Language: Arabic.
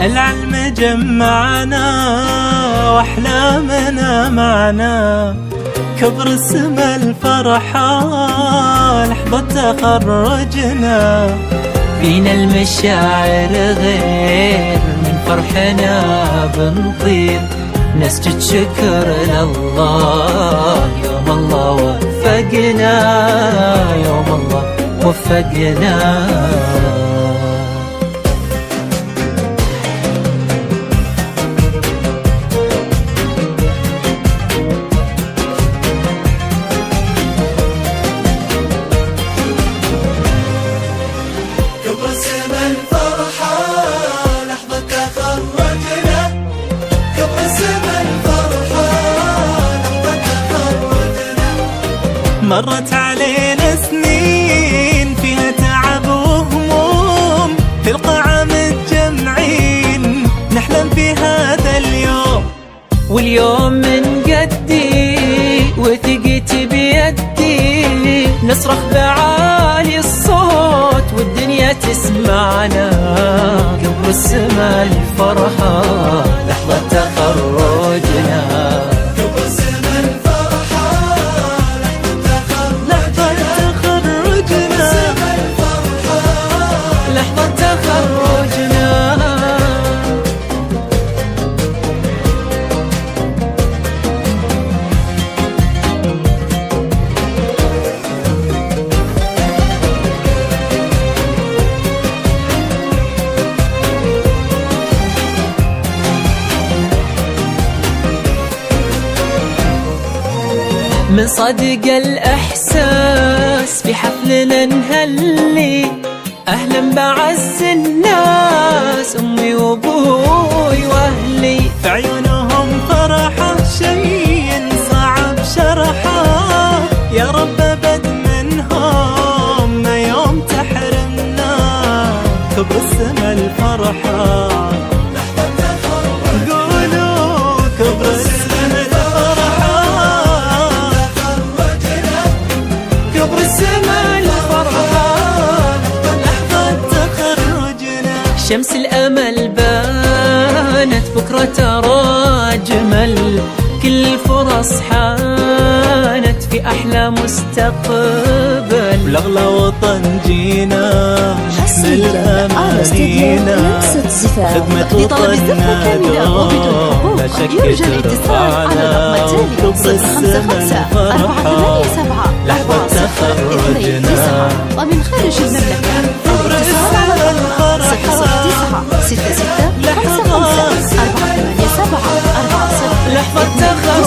العلم جمعنا واحلامنا معنا، كبر السما الفرحة لحظة تخرجنا. فينا المشاعر غير من فرحنا بنطير، نسجد شكر لله يوم الله وفقنا، يوم الله وفقنا. مرت علينا سنين فيها تعب وهموم، في القاعة متجمعين نحلم في هذا اليوم. واليوم من قدي وثقتي بيدي، نصرخ بعالي الصوت والدنيا تسمعنا. قبل السما الفرحة لحظة تخرجنا، من صدق الإحساس في حفلنا نهلي، أهلا بعز الناس أمي وأبوي وأهلي. في عيونهم فرحة شي صعب شرحه، يا رب أبد منهم ما يوم تحرمنا. كبر السما الفرحة قولوا كبر السما الفرحة، كبر السما الفرحة لحظة تخرجنا. شمس الأمل بانت بكرة ترى أجمل، كل الفرص حانت في أحلى مستقبل. والأغلى وطن جينا نحمل أمانينا، خدمة وطننا دوم لا شك ترفعنا. كبر السما الفرحة لحظة تخرجنا، ومن خارج المملكة كبر السما الفرحة 66 66 55 487 40 لحظة تخرجنا.